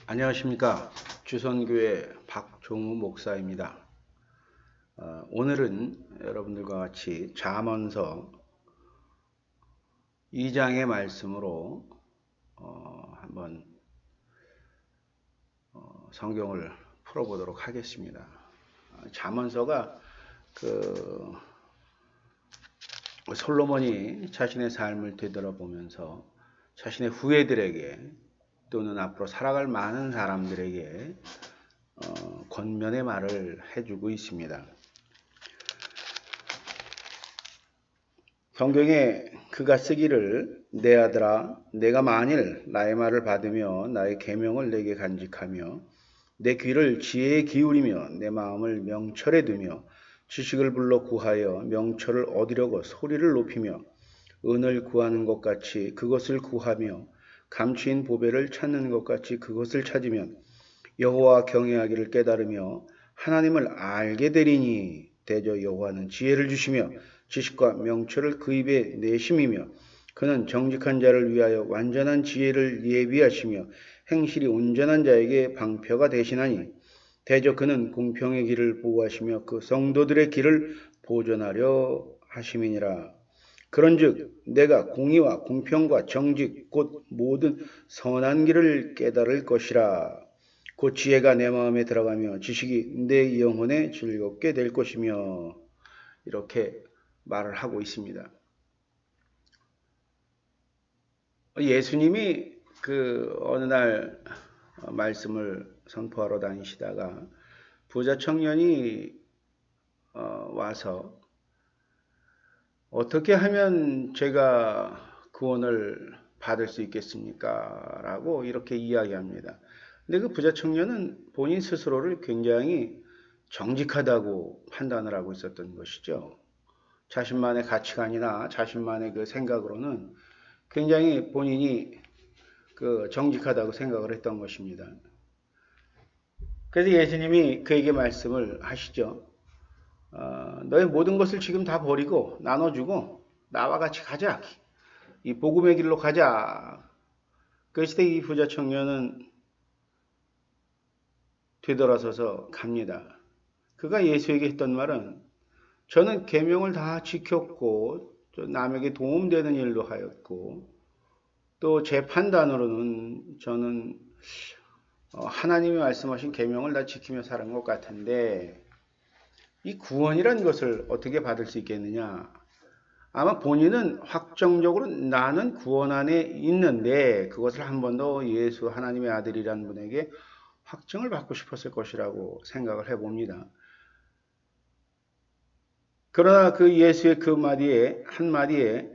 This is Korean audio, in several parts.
안녕하십니까. 주선교회 박종우 목사입니다. 오늘은 여러분들과 같이 잠언서 2장의 말씀으로 한번 성경을 풀어보도록 하겠습니다. 잠언서가 솔로몬이 자신의 삶을 되돌아보면서 자신의 후예들에게 또는 앞으로 살아갈 많은 사람들에게 권면의 말을 해주고 있습니다. 성경에 그가 쓰기를 내 아들아 내가 만일 나의 말을 받으며 나의 계명을 내게 간직하며 내 귀를 지혜에 기울이며 내 마음을 명철에 두며 지식을 불러 구하여 명철을 얻으려고 소리를 높이며 은을 구하는 것 같이 그것을 구하며 감추인 보배를 찾는 것 같이 그것을 찾으면 여호와 경외하기를 깨달으며 하나님을 알게 되리니 대저 여호와는 지혜를 주시며 지식과 명철을 그 입에 내심이며 그는 정직한 자를 위하여 완전한 지혜를 예비하시며 행실이 온전한 자에게 방패가 되시나니 대저 그는 공평의 길을 보호하시며 그 성도들의 길을 보존하려 하심이니라. 그런즉 내가 공의와 공평과 정직 곧 모든 선한 길을 깨달을 것이라. 곧 지혜가 내 마음에 들어가며 지식이 내 영혼에 즐겁게 될 것이며 이렇게 말을 하고 있습니다. 예수님이 어느 날 말씀을 선포하러 다니시다가 부자 청년이 와서 어떻게 하면 제가 구원을 받을 수 있겠습니까? 라고 이렇게 이야기합니다. 근데 그 부자 청년은 본인 스스로를 굉장히 정직하다고 판단을 하고 있었던 것이죠. 자신만의 가치관이나 자신만의 그 생각으로는 굉장히 본인이 정직하다고 생각을 했던 것입니다. 그래서 예수님이 그에게 말씀을 하시죠. 너의 모든 것을 지금 다 버리고 나눠주고 나와 같이 가자. 이 복음의 길로 가자. 그랬을 때 이 부자 청년은 되돌아서서 갑니다. 그가 예수에게 했던 말은 저는 계명을 다 지켰고 남에게 도움되는 일도 하였고 또 제 판단으로는 저는 하나님이 말씀하신 계명을 다 지키며 사는 것 같은데 이 구원이라는 것을 어떻게 받을 수 있겠느냐? 아마 본인은 확정적으로 나는 구원 안에 있는데 그것을 한 번 더 예수 하나님의 아들이라는 분에게 확증을 받고 싶었을 것이라고 생각을 해봅니다. 그러나 그 예수의 그 마디에 한마디에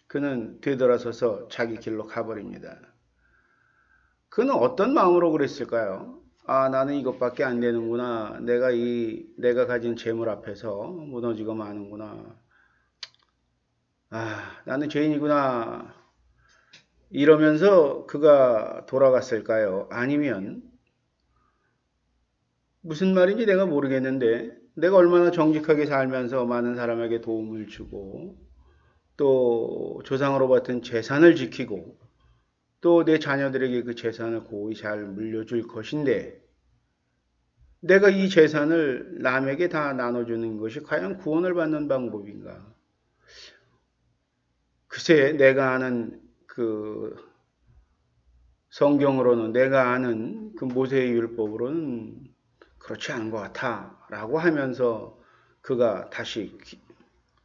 그는 되돌아서서 자기 길로 가버립니다. 그는 어떤 마음으로 그랬을까요? 나는 이것밖에 안 되는구나. 내가 가진 재물 앞에서 무너지고 마는구나. 나는 죄인이구나. 이러면서 그가 돌아갔을까요? 아니면 무슨 말인지 내가 모르겠는데 내가 얼마나 정직하게 살면서 많은 사람에게 도움을 주고 또 조상으로 받은 재산을 지키고 또 내 자녀들에게 그 재산을 고이 잘 물려줄 것인데 내가 이 재산을 남에게 다 나눠주는 것이 과연 구원을 받는 방법인가? 글쎄 내가 아는 성경으로는 내가 아는 모세의 율법으로는 그렇지 않은 것 같아 라고 하면서 그가 다시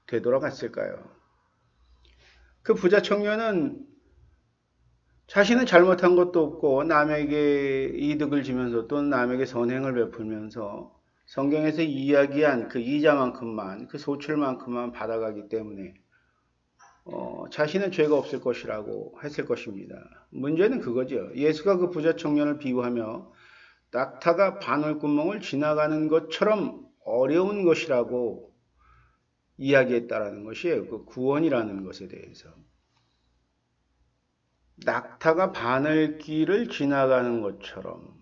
되돌아갔을까요? 그 부자 청년은 자신은 잘못한 것도 없고 남에게 이득을 주면서 또 남에게 선행을 베풀면서 성경에서 이야기한 그 이자만큼만 그 소출만큼만 받아가기 때문에 자신은 죄가 없을 것이라고 했을 것입니다. 문제는 그거죠. 예수가 그 부자 청년을 비유하며 낙타가 바늘구멍을 지나가는 것처럼 어려운 것이라고 이야기했다라는 것이에요. 그 구원이라는 것에 대해서. 낙타가 바늘길을 지나가는 것처럼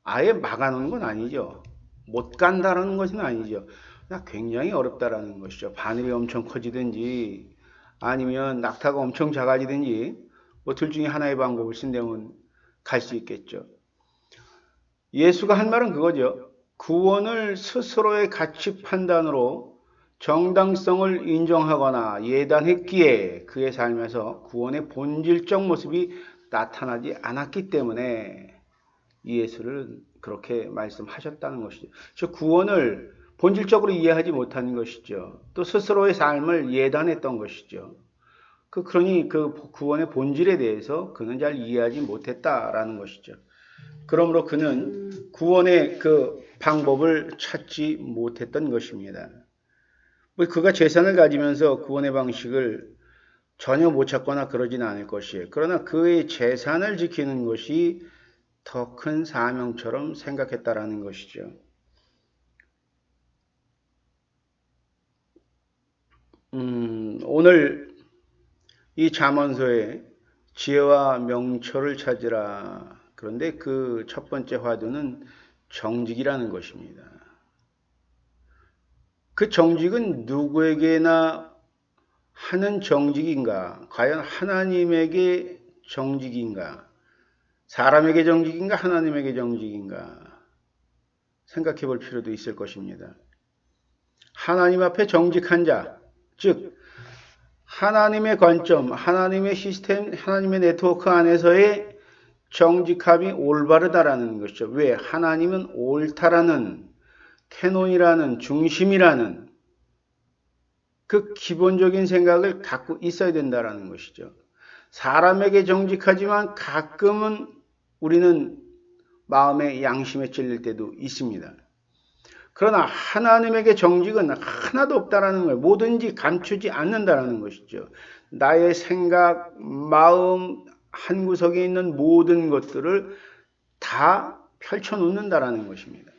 아예 막아놓은 건 아니죠. 못 간다는 것은 아니죠. 굉장히 어렵다라는 것이죠. 바늘이 엄청 커지든지 아니면 낙타가 엄청 작아지든지 둘 중에 하나의 방법을 쓴다면 갈 수 있겠죠. 예수가 한 말은 그거죠. 구원을 스스로의 가치 판단으로 정당성을 인정하거나 예단했기에 그의 삶에서 구원의 본질적 모습이 나타나지 않았기 때문에 예수를 그렇게 말씀하셨다는 것이죠. 즉 구원을 본질적으로 이해하지 못한 것이죠. 또 스스로의 삶을 예단했던 것이죠. 그러니 그 구원의 본질에 대해서 그는 잘 이해하지 못했다라는 것이죠. 그러므로 그는 구원의 그 방법을 찾지 못했던 것입니다. 그가 재산을 가지면서 구원의 방식을 전혀 못 찾거나 그러지는 않을 것이에요. 그러나 그의 재산을 지키는 것이 더 큰 사명처럼 생각했다라는 것이죠. 오늘 이 잠언서에 지혜와 명철을 찾으라. 그런데 그 첫 번째 화두는 정직이라는 것입니다. 그 정직은 누구에게나 하는 정직인가? 과연 하나님에게 정직인가? 사람에게 정직인가? 하나님에게 정직인가? 생각해 볼 필요도 있을 것입니다. 하나님 앞에 정직한 자, 즉 하나님의 관점, 하나님의 시스템, 하나님의 네트워크 안에서의 정직함이 올바르다라는 것이죠. 왜? 하나님은 옳다라는 캐논이라는 중심이라는 그 기본적인 생각을 갖고 있어야 된다라는 것이죠. 사람에게 정직하지만 가끔은 우리는 마음의 양심에 찔릴 때도 있습니다. 그러나 하나님에게 정직은 하나도 없다라는 거예요. 뭐든지 감추지 않는다라는 것이죠. 나의 생각, 마음 한구석에 있는 모든 것들을 다 펼쳐놓는다라는 것입니다.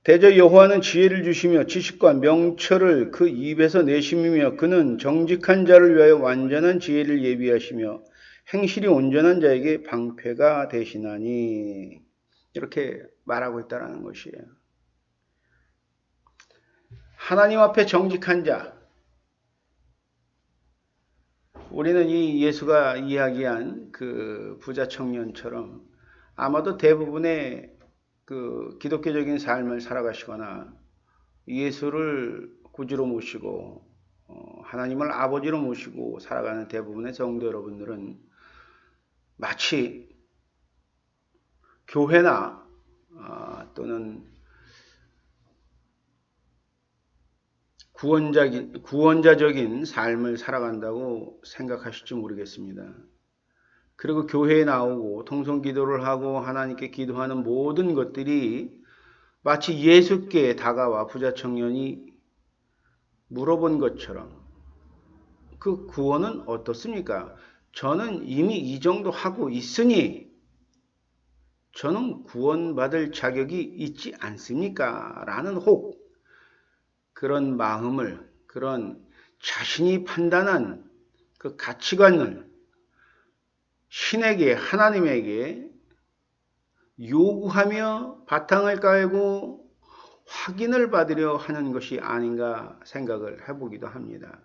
대저 여호와는 지혜를 주시며 지식과 명철을 그 입에서 내심이며 그는 정직한 자를 위하여 완전한 지혜를 예비하시며 행실이 온전한 자에게 방패가 되시나니 이렇게 말하고 있다는 것이에요. 하나님 앞에 정직한 자, 우리는 이 예수가 이야기한 그 부자 청년처럼 아마도 대부분의 그 기독교적인 삶을 살아가시거나 예수를 구주로 모시고 하나님을 아버지로 모시고 살아가는 대부분의 성도 여러분들은 마치 교회나 또는 구원자적인 삶을 살아간다고 생각하실지 모르겠습니다. 그리고 교회에 나오고 통성기도를 하고 하나님께 기도하는 모든 것들이 마치 예수께 다가와 부자 청년이 물어본 것처럼 그 구원은 어떻습니까? 저는 이미 이 정도 하고 있으니 저는 구원받을 자격이 있지 않습니까? 라는 혹 그런 마음을, 그런 자신이 판단한 그 가치관을 신에게, 하나님에게 요구하며 바탕을 깔고 확인을 받으려 하는 것이 아닌가 생각을 해보기도 합니다.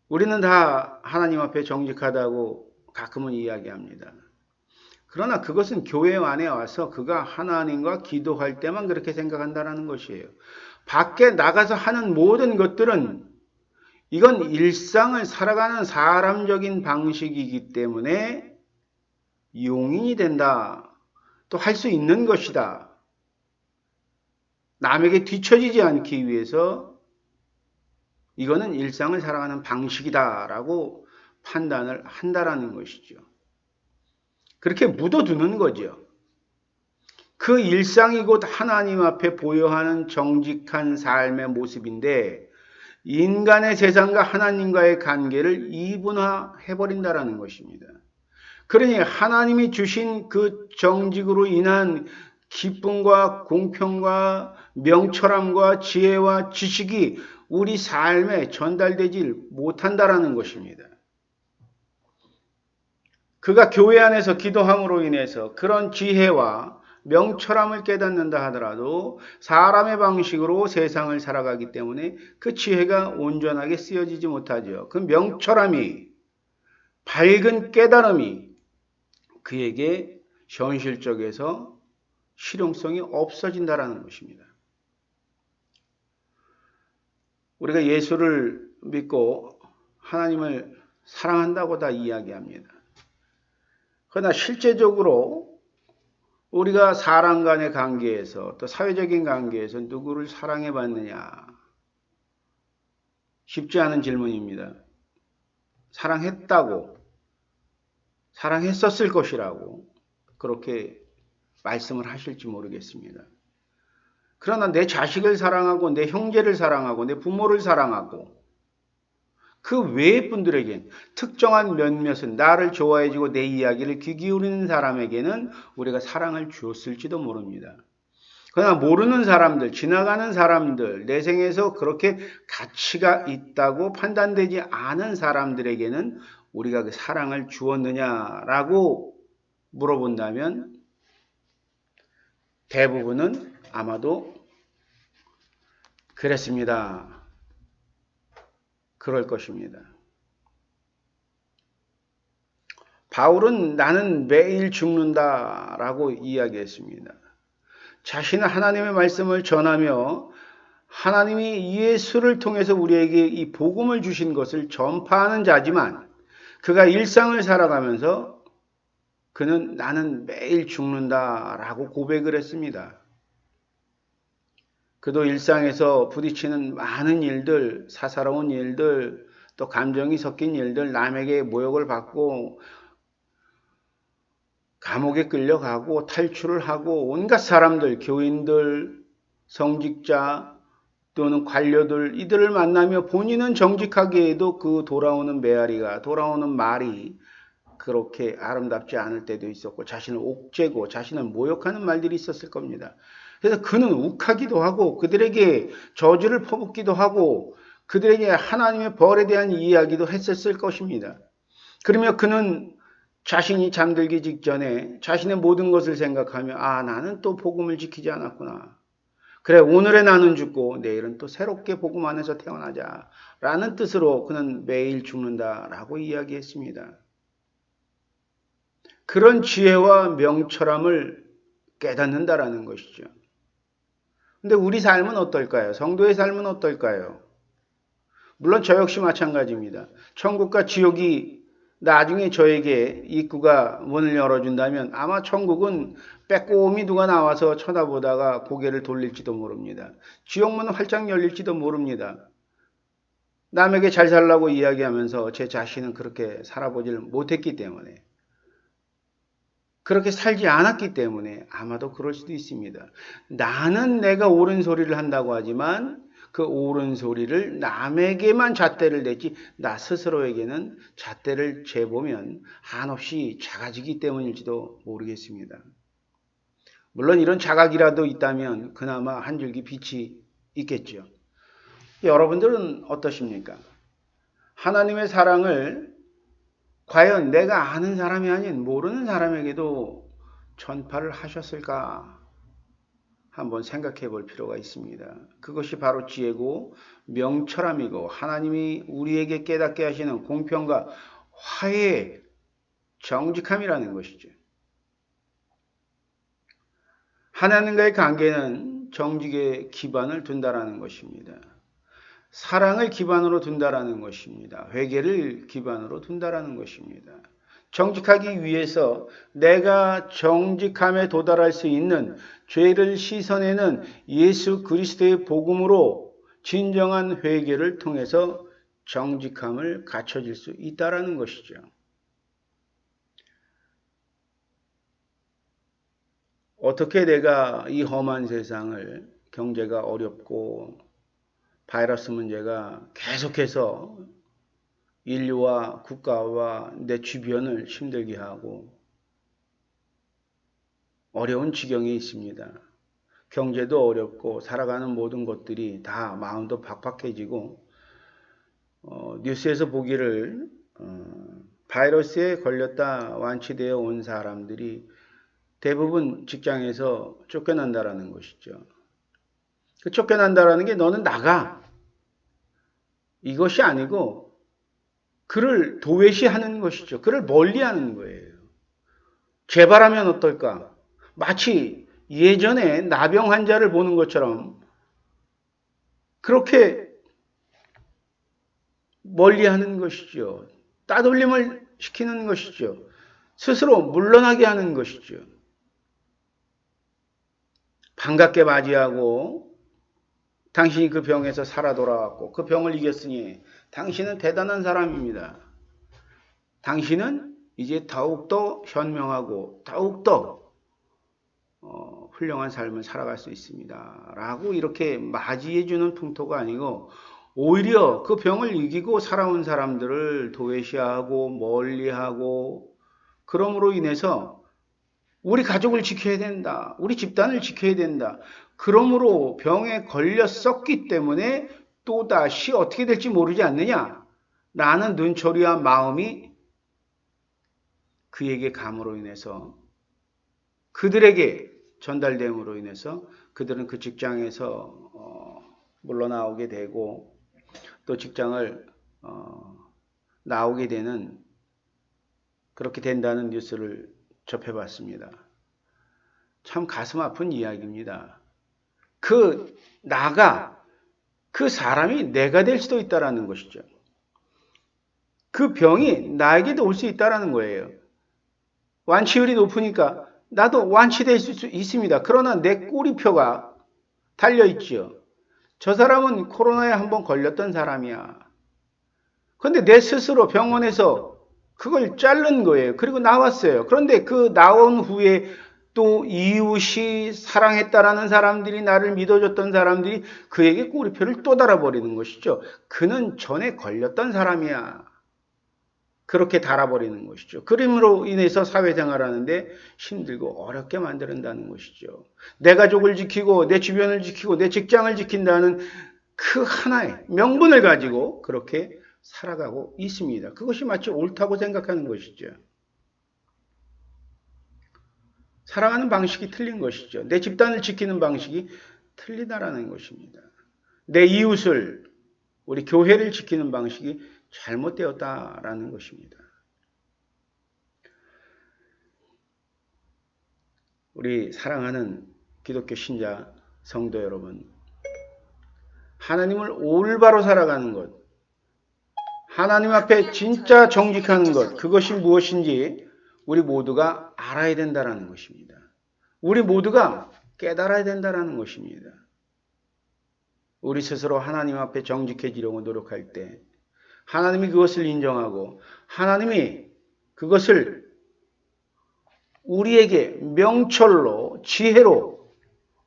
우리는 다 하나님 앞에 정직하다고 가끔은 이야기합니다. 그러나 그것은 교회 안에 와서 그가 하나님과 기도할 때만 그렇게 생각한다는 것이에요. 밖에 나가서 하는 모든 것들은 이건 일상을 살아가는 사람적인 방식이기 때문에 용인이 된다. 또 할 수 있는 것이다. 남에게 뒤처지지 않기 위해서 이거는 일상을 살아가는 방식이다라고 판단을 한다라는 것이죠. 그렇게 묻어두는 거죠. 그 일상이 곧 하나님 앞에 보여하는 정직한 삶의 모습인데 인간의 세상과 하나님과의 관계를 이분화해버린다라는 것입니다. 그러니 하나님이 주신 그 정직으로 인한 기쁨과 공평과 명철함과 지혜와 지식이 우리 삶에 전달되질 못한다라는 것입니다. 그가 교회 안에서 기도함으로 인해서 그런 지혜와 명철함을 깨닫는다 하더라도 사람의 방식으로 세상을 살아가기 때문에 그 지혜가 온전하게 쓰여지지 못하죠. 그 명철함이, 밝은 깨달음이 그에게 현실적에서 실용성이 없어진다라는 것입니다. 우리가 예수를 믿고 하나님을 사랑한다고 다 이야기합니다. 그러나 실제적으로 우리가 사람 간의 관계에서 또 사회적인 관계에서 누구를 사랑해 봤느냐? 쉽지 않은 질문입니다. 사랑했다고, 사랑했었을 것이라고 그렇게 말씀을 하실지 모르겠습니다. 그러나 내 자식을 사랑하고 내 형제를 사랑하고 내 부모를 사랑하고 그 외의 분들에겐 특정한 몇몇은 나를 좋아해주고 내 이야기를 귀 기울이는 사람에게는 우리가 사랑을 주었을지도 모릅니다. 그러나 모르는 사람들, 지나가는 사람들, 내 생에서 그렇게 가치가 있다고 판단되지 않은 사람들에게는 우리가 그 사랑을 주었느냐라고 물어본다면 대부분은 아마도 그랬습니다. 그럴 것입니다. 바울은 나는 매일 죽는다라고 이야기했습니다. 자신은 하나님의 말씀을 전하며 하나님이 예수를 통해서 우리에게 이 복음을 주신 것을 전파하는 자지만 그가 일상을 살아가면서 그는 나는 매일 죽는다라고 고백을 했습니다. 그도 일상에서 부딪히는 많은 일들, 사사로운 일들, 또 감정이 섞인 일들, 남에게 모욕을 받고 감옥에 끌려가고 탈출을 하고 온갖 사람들, 교인들, 성직자 또는 관료들 이들을 만나며 본인은 정직하게 해도 그 돌아오는 메아리가 돌아오는 말이 그렇게 아름답지 않을 때도 있었고 자신을 옥죄고 자신을 모욕하는 말들이 있었을 겁니다. 그래서 그는 욱하기도 하고 그들에게 저주를 퍼붓기도 하고 그들에게 하나님의 벌에 대한 이야기도 했었을 것입니다. 그러며 그는 자신이 잠들기 직전에 자신의 모든 것을 생각하며 나는 또 복음을 지키지 않았구나. 그래 오늘의 나는 죽고 내일은 또 새롭게 복음 안에서 태어나자 라는 뜻으로 그는 매일 죽는다라고 이야기했습니다. 그런 지혜와 명철함을 깨닫는다라는 것이죠. 근데 우리 삶은 어떨까요? 성도의 삶은 어떨까요? 물론 저 역시 마찬가지입니다. 천국과 지옥이 나중에 저에게 입구가 문을 열어준다면 아마 천국은 빼꼼히 누가 나와서 쳐다보다가 고개를 돌릴지도 모릅니다. 지옥문은 활짝 열릴지도 모릅니다. 남에게 잘 살라고 이야기하면서 제 자신은 그렇게 살아보질 못했기 때문에 그렇게 살지 않았기 때문에 아마도 그럴 수도 있습니다. 나는 내가 옳은 소리를 한다고 하지만 그 옳은 소리를 남에게만 잣대를 댔지 나 스스로에게는 잣대를 재보면 한없이 작아지기 때문일지도 모르겠습니다. 물론 이런 자각이라도 있다면 그나마 한 줄기 빛이 있겠죠. 여러분들은 어떠십니까? 하나님의 사랑을 과연 내가 아는 사람이 아닌 모르는 사람에게도 전파를 하셨을까? 한번 생각해 볼 필요가 있습니다. 그것이 바로 지혜고 명철함이고 하나님이 우리에게 깨닫게 하시는 공평과 화해의 정직함이라는 것이죠. 하나님과의 관계는 정직의 기반을 둔다라는 것입니다. 사랑을 기반으로 둔다라는 것입니다. 회개를 기반으로 둔다라는 것입니다. 정직하기 위해서 내가 정직함에 도달할 수 있는 죄를 씻어내는 예수 그리스도의 복음으로 진정한 회개를 통해서 정직함을 갖춰질 수 있다라는 것이죠. 어떻게 내가 이 험한 세상을 경제가 어렵고 바이러스 문제가 계속해서 인류와 국가와 내 주변을 힘들게 하고 어려운 지경에 있습니다. 경제도 어렵고 살아가는 모든 것들이 다 마음도 팍팍해지고 뉴스에서 보기를 바이러스에 걸렸다 완치되어 온 사람들이 대부분 직장에서 쫓겨난다라는 것이죠. 그 쫓겨난다라는 게 너는 나가. 이것이 아니고 그를 도외시하는 것이죠. 그를 멀리하는 거예요. 재발하면 어떨까? 마치 예전에 나병 환자를 보는 것처럼 그렇게 멀리하는 것이죠. 따돌림을 시키는 것이죠. 스스로 물러나게 하는 것이죠. 반갑게 맞이하고 당신이 그 병에서 살아 돌아왔고 그 병을 이겼으니 당신은 대단한 사람입니다. 당신은 이제 더욱더 현명하고 더욱더 훌륭한 삶을 살아갈 수 있습니다. 라고 이렇게 맞이해주는 풍토가 아니고 오히려 그 병을 이기고 살아온 사람들을 도외시하고 멀리하고 그럼으로 인해서 우리 가족을 지켜야 된다. 우리 집단을 지켜야 된다. 그러므로 병에 걸렸었기 때문에 또다시 어떻게 될지 모르지 않느냐? 라는 눈초리와 마음이 그에게 감으로 인해서 그들에게 전달됨으로 인해서 그들은 그 직장에서 물러나오게 되고 또 직장을 나오게 되는 그렇게 된다는 뉴스를 접해봤습니다. 참 가슴 아픈 이야기입니다. 그 사람이 내가 될 수도 있다라는 것이죠. 그 병이 나에게도 올 수 있다라는 거예요. 완치율이 높으니까 나도 완치될 수 있습니다. 그러나 내 꼬리표가 달려있죠. 저 사람은 코로나에 한번 걸렸던 사람이야. 그런데 내 스스로 병원에서 그걸 자른 거예요. 그리고 나왔어요. 그런데 그 나온 후에 또 이웃이 사랑했다라는 사람들이 나를 믿어줬던 사람들이 그에게 꼬리표를 또 달아버리는 것이죠. 그는 전에 걸렸던 사람이야. 그렇게 달아버리는 것이죠. 그림으로 인해서 사회생활하는데 힘들고 어렵게 만든다는 것이죠. 내 가족을 지키고 내 주변을 지키고 내 직장을 지킨다는 그 하나의 명분을 가지고 그렇게 살아가고 있습니다. 그것이 마치 옳다고 생각하는 것이죠. 살아가는 방식이 틀린 것이죠. 내 집단을 지키는 방식이 틀리다라는 것입니다. 내 이웃을, 우리 교회를 지키는 방식이 잘못되었다라는 것입니다. 우리 사랑하는 기독교 신자 성도 여러분, 하나님을 올바로 살아가는 것, 하나님 앞에 진짜 정직하는 것, 그것이 무엇인지 우리 모두가 알아야 된다는 것입니다. 우리 모두가 깨달아야 된다는 것입니다. 우리 스스로 하나님 앞에 정직해지려고 노력할 때 하나님이 그것을 인정하고 하나님이 그것을 우리에게 명철로 지혜로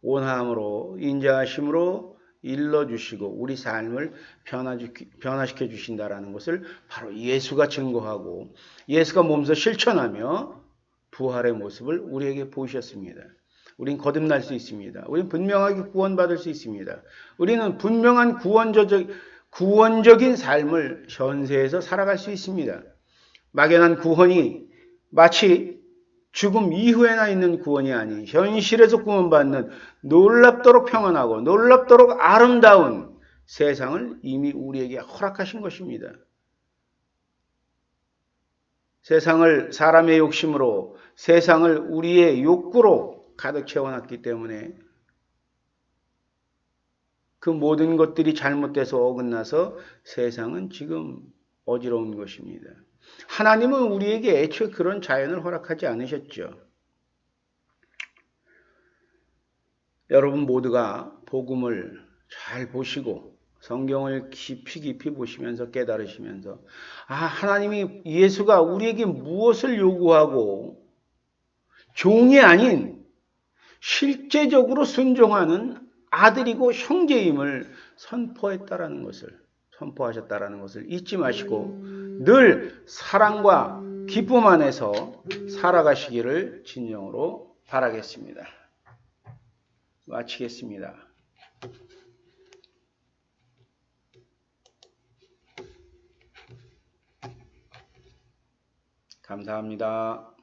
원함으로 인자하심으로 일러주시고 우리 삶을 변화시켜 주신다라는 것을 바로 예수가 증거하고 예수가 몸소 실천하며 부활의 모습을 우리에게 보이셨습니다. 우린 거듭날 수 있습니다. 우린 분명하게 구원받을 수 있습니다. 우리는 분명한 구원적인 삶을 현세에서 살아갈 수 있습니다. 막연한 구원이 마치 죽음 이후에나 있는 구원이 아닌 현실에서 구원받는 놀랍도록 평안하고 놀랍도록 아름다운 세상을 이미 우리에게 허락하신 것입니다. 세상을 사람의 욕심으로 세상을 우리의 욕구로 가득 채워놨기 때문에 그 모든 것들이 잘못돼서 어긋나서 세상은 지금 어지러운 것입니다. 하나님은 우리에게 애초에 그런 자연을 허락하지 않으셨죠. 여러분 모두가 복음을 잘 보시고 성경을 깊이 보시면서 깨달으시면서 하나님이 예수가 우리에게 무엇을 요구하고 종이 아닌 실제적으로 순종하는 아들이고 형제임을 선포하셨다라는 것을 잊지 마시고 늘 사랑과 기쁨 안에서 살아가시기를 진정으로 바라겠습니다. 마치겠습니다. 감사합니다.